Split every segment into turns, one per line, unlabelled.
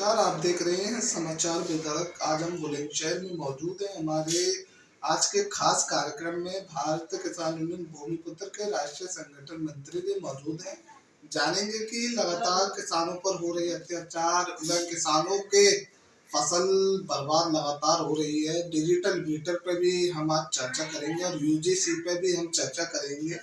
नमस्कार, आप देख रहे हैं समाचार विदर्भ। आज हम बुलंदशहर में मौजूद हैं। हमारे आज के खास कार्यक्रम में भारत किसान यूनियन भूमिपुत्र के राष्ट्रीय संगठन मंत्री भी मौजूद हैं। जानेंगे कि लगातार किसानों पर हो रहे अत्याचार व किसानों के फसल बर्बाद लगातार हो रही है। डिजिटल मीटर पे भी हम आज चर्चा करेंगे और यूजीसी पे भी हम चर्चा करेंगे।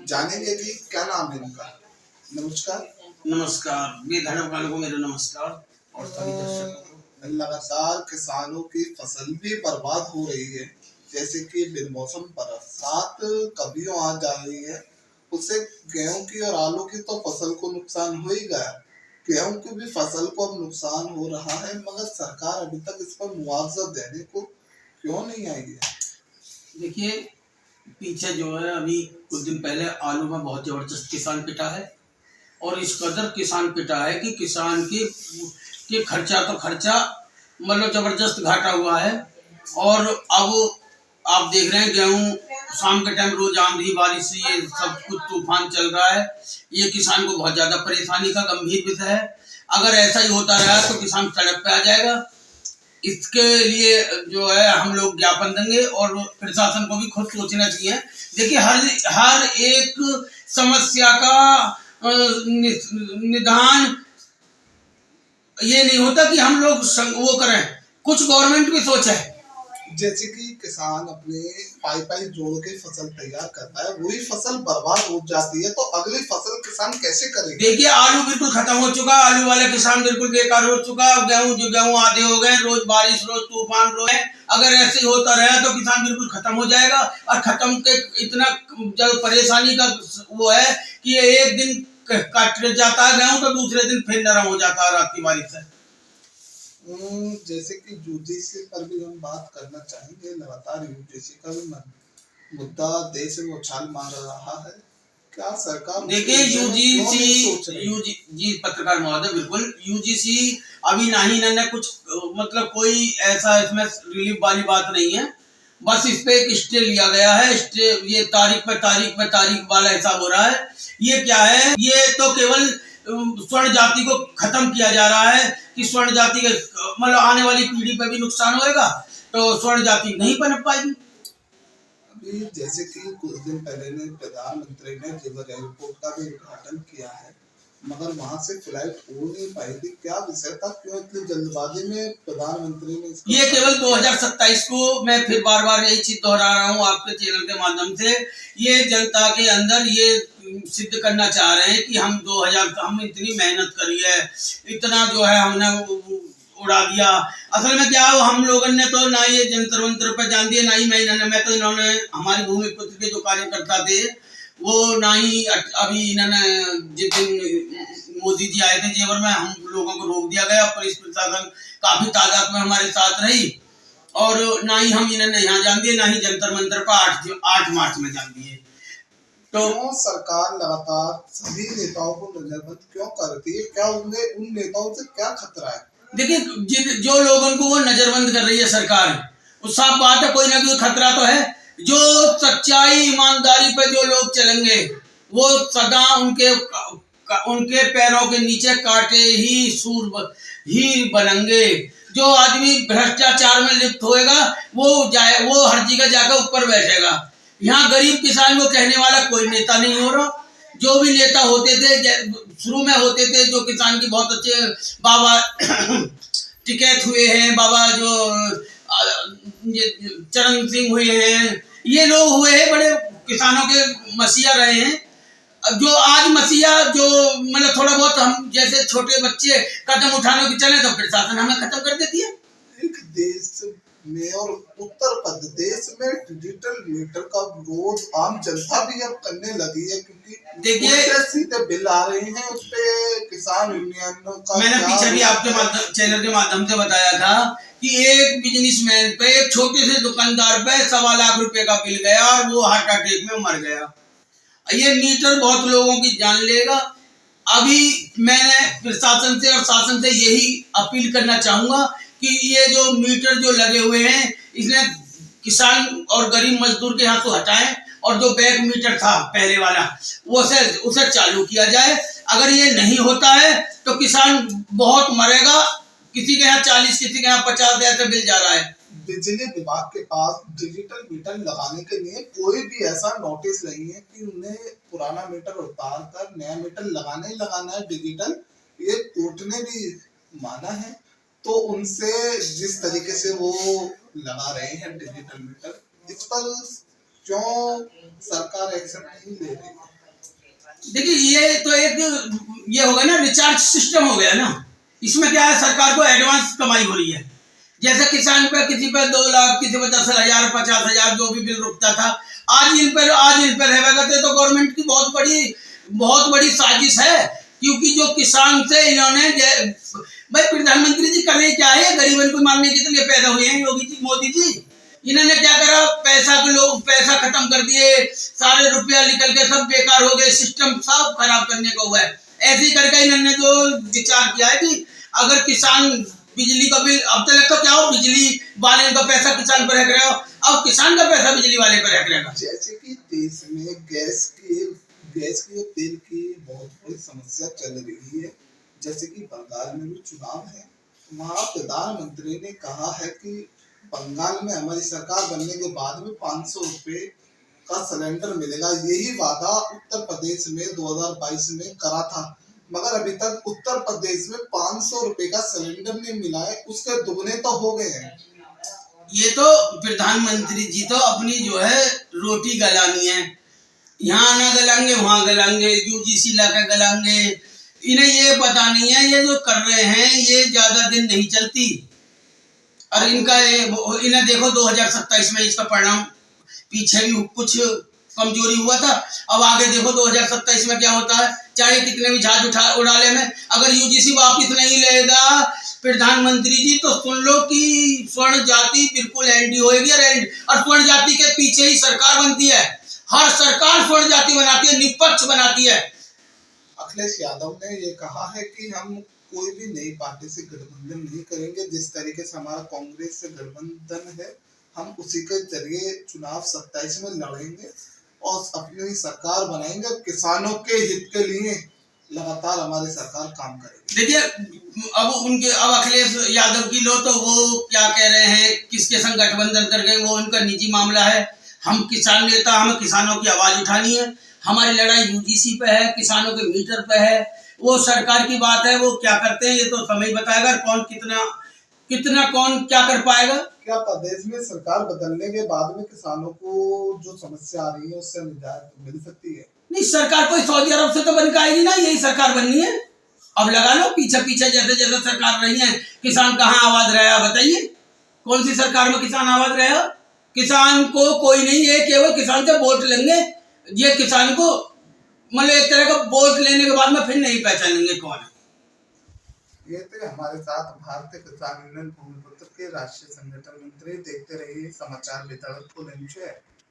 जानेंगे कि क्या नाम है इनका। नमस्कार।
नमस्कार, बेधड़क वालों को मेरा नमस्कार और सभी दर्शकों को।
लगातार किसानों की फसल भी बर्बाद हो रही है, जैसे कि बेमौसम बरसात कभियों आ जा रही है, उससे गेहूं की और आलू की तो फसल को नुकसान हो ही गया। गेहूं की भी फसल को अब नुकसान हो रहा है, मगर सरकार अभी तक इस पर मुआवजा देने को क्यों नहीं आई है।
देखिए, पीछे जो है अभी कुछ दिन पहले आलू में बहुत जबरदस्त किसान पिटा है और इस कदर किसान पिटा है कि किसान के खर्चा मतलब जबरदस्त घाटा हुआ है। और अब आप देख रहे हैं गेहूं शाम के टाइम रोज आंधी बारिश ये सब कुछ तूफान चल रहा है। ये किसान को बहुत ज्यादा परेशानी का गंभीर विषय है। अगर ऐसा ही होता रहा तो किसान सड़क पे आ जाएगा। इसके लिए जो है हम लोग ज्ञापन देंगे और प्रशासन को भी खुद सोचना चाहिए। देखिए, हर एक समस्या का निदान ये नहीं होता कि हम लोग वो करें, कुछ गवर्नमेंट भी सोचे।
जैसे कि किसान अपने पाई जोड़ के फसल तैयार करता है, वही फसल बर्बाद हो जाती है, तो अगली फसल किसान कैसे करेगा।
देखिए, आलू बिल्कुल खत्म हो चुका, आलू वाला किसान बिल्कुल बेकार हो चुका। गेहूं आधे हो गए, रोज बारिश रोज तूफान रोज। अगर ऐसे ही होता रहा तो किसान बिल्कुल खत्म हो जाएगा। और खत्म के इतना जब परेशानी का वो है कि एक दिन काट जाता है गेहूं तो दूसरे दिन फिर नरम हो जाता है रात की बारिश से।
जैसे कि यूजीसी पर भी हम बात करना चाहेंगे। लगातार यूजीसी का भी मुद्दा देश में उछाल मार रहा है। क्या सरकार
देखिए, यूजीसी पत्रकार महोदय, बिल्कुल यूजीसी अभी नहीं कुछ मतलब कोई ऐसा इसमें रिलीफ वाली बात नहीं है। बस इस पे एक स्टे लिया गया है। स्टे ये तारीख पे तारीख वाला हिसाब हो रहा है। ये क्या है, ये तो केवल स्वर्ण जाति को खत्म किया जा रहा है कि स्वर्ण जाति के मतलब आने वाली पीढ़ी पे भी नुकसान होएगा तो स्वर्ण जाति नहीं बन पाएगी।
अभी जैसे कि कुछ दिन पहले ने प्रधानमंत्री ने जेवर एयरपोर्ट का भी उद्घाटन किया है, मगर वहां से फ्लाइट हो नहीं पाई थी। क्या विषय था, क्यों इतनी जल्दबाजी में प्रधानमंत्री ने
ये केवल 2027 को मैं फिर बार यही चीज दोहरा रहा हूँ आपके चैनल के माध्यम से। ये जनता के अंदर ये सिद्ध करना चाह रहे हैं कि हम इतनी मेहनत करी है, इतना जो है हमने उड़ा दिया। असल में क्या हम लोगों ने तो ना ये जंतर मंत्र पर जान दिया, ना ही मैं तो इन्होंने हमारी भूमिपुत्र के जो कार्यकर्ता थे वो ना ही अभी इन्होंने जिस दिन मोदी जी आए थे जेवर में हम लोगों को रोक दिया गया। पुलिस प्रशासन काफी तादाद में हमारे साथ रही और ना ही हम इन्होंने यहाँ जान दिए, ना ही जंतर मंत्र पर 8 मार्च में जान दिए।
तो सरकार लगातार सभी नेताओं को नजरबंद क्यों करती है। क्या उन नेताओं से क्या खतरा है।
देखिए, जो लोगों को वो नजरबंद कर रही है सरकार, वो साफ बात है, कोई ना कोई खतरा तो है। जो सच्चाई ईमानदारी पे जो लोग चलेंगे वो सदा उनके पैरों के नीचे कांटे ही सूर ही बनेंगे। जो आदमी भ्रष्टाचार में लिप्त होएगा वो हर जगह जाकर ऊपर बैठेगा। यहाँ गरीब किसान को कहने वाला कोई नेता नहीं हो रहा। जो भी नेता होते थे शुरू में होते थे, जो किसान की बहुत अच्छे बाबा टिकैत हुए हैं, बाबा जो चरण सिंह हुए हैं, ये लोग हुए हैं, बड़े किसानों के मसीहा रहे हैं। जो आज मसीहा जो मतलब थोड़ा बहुत हम जैसे छोटे बच्चे कदम उठाने की चले तो प्रशासन हमें खत्म कर देती है।
एक देश में और उत्तर प्रदेश में डिजिटल मीटर का विरोध आम जनता भी अब करने लगी है, क्योंकि
देखिए
सीधे बिल आ रहे हैं उस पे किसान यूनियनों का।
मैंने पीछे भी आपके चैनल के माध्यम से बताया था कि एक बिजनेसमैन पे, एक छोटे से दुकानदार पे 1.25 लाख रुपए का बिल गया और वो हार्ट अटैक में मर गया। ये मीटर बहुत लोगों की जान लेगा। अभी मैंने प्रशासन से और शासन से यही अपील करना चाहूंगा कि ये जो मीटर जो लगे हुए हैं इसने किसान और गरीब मजदूर के हाथों हटाएं और जो बैक मीटर था पहले वाला उसे चालू किया जाए। अगर ये नहीं होता है तो किसान बहुत मरेगा किसी के यहाँ 40, किसी के यहाँ 50 ऐसे बिल जा रहा है।
बिजली विभाग के पास डिजिटल मीटर लगाने के लिए कोई भी ऐसा नोटिस नहीं है कि उन्हें पुराना मीटर उतार कर नया मीटर लगाना ही लगाना है डिजिटल। ये कोर्ट ने भी माना है। तो उनसे जिस तरीके से वो लगा रहे हैं डिजिटल मीटर, इस पर क्यों सरकार एक्शन नहीं ले रही है?
देखिए ये तो एक ये होगा ना, रिचार्ज सिस्टम हो गया ना। इसमें क्या है, सरकार को एडवांस कमाई हो रही है। जैसे किसान पे किसी पे 2 लाख, किसी पे 10,000, 50,000 जो भी बिल रुकता था, आज इन पर रहेगा। तो गवर्नमेंट की बहुत बड़ी साजिश है। क्योंकि जो किसान से इन्होंने भाई प्रधानमंत्री जी कर रहे क्या है, गरीबों को मारने के लिए पैदा हुए हैं योगी जी, मोदी जी। इन्होंने क्या करा, पैसा खत्म कर दिए, सारे रुपया निकल के सब बेकार हो गए, सिस्टम सब खराब करने को हुआ है। ऐसे ही करके इन्होंने जो विचार किया है कि अगर किसान बिजली का बिल, अब तक तो क्या हो, बिजली वाले का पैसा किसान पर रख रहे हो, अब किसान का पैसा बिजली वाले पर रख रहेगा।
जैसे कि देश में गैस की और तेल की बहुत बड़ी समस्या चल रही है। जैसे कि बंगाल में भी चुनाव है, वहाँ प्रधानमंत्री ने कहा है कि बंगाल में हमारी सरकार बनने के बाद में 500 रुपए का सिलेंडर मिलेगा। यही वादा उत्तर प्रदेश में 2022 में करा था, मगर अभी तक उत्तर प्रदेश में 500 रुपए का सिलेंडर नहीं मिला है, उसके दुगने तो हो गए हैं।
ये तो प्रधानमंत्री जी तो अपनी जो है रोटी गलानी है, यहाँ ना गलाएंगे वहां गलाएंगे, यूजीसी लाकर गलाएंगे। इन्हें ये पता नहीं है ये जो कर रहे हैं ये ज्यादा दिन नहीं चलती। और इन्हें देखो 2027 में इसका परिणाम, पीछे भी कुछ कमजोरी हुआ था, अब आगे देखो 2027 में क्या होता है। चाहे कितने भी जहाज उड़ा ले में, अगर यूजीसी वापस नहीं लेगा प्रधानमंत्री जी, तो सुन लो कि स्वर्ण जाति बिल्कुल एंडी होगी। और स्वर्ण जाति के पीछे ही सरकार बनती है, हर सरकार स्वर्ण जाति बनाती है, निष्पक्ष बनाती है।
अखिलेश यादव ने ये कहा है कि हम कोई भी नई पार्टी से गठबंधन नहीं करेंगे। जिस तरीके से हमारा कांग्रेस से गठबंधन है, हम उसी के जरिए चुनाव 27 में लड़ेंगे और अपनी सरकार बनाएंगे। किसानों के हित के लिए लगातार हमारी सरकार काम करेगी।
देखिए अब अखिलेश यादव की लो तो वो क्या कह रहे हैं, किसके संग गठबंधन कर गए, वो उनका निजी मामला है। हम किसान नेता, हमें किसानों की आवाज उठानी है। हमारी लड़ाई यूजीसी पे है, किसानों के मीटर पे है। वो सरकार की बात है, वो क्या करते हैं ये तो समय बताएगा, कौन कितना कौन क्या कर पाएगा।
क्या प्रदेश में सरकार बदलने के बाद में किसानों को जो समस्या आ रही है उससे निजात मिल सकती है?
नहीं, सरकार कोई सऊदी अरब से तो बन के आएगी ना, यही सरकार बननी है। अब लगा लो पीछे जैसे सरकार रही है, किसान कहाँ आवाज रहा बताइए, कौन सी सरकार में किसान आवाज रहा? किसान को कोई नहीं है, केवल किसान से वोट लेंगे। ये किसान को मतलब एक तरह का वोट लेने के बाद में फिर नहीं पहचानेंगे कौन है।
ये थे हमारे साथ भारतीय किसान यूनियन भूमिपुत्र के राष्ट्रीय संगठन मंत्री। देखते रहिए समाचार वितरण बुलंदशहर।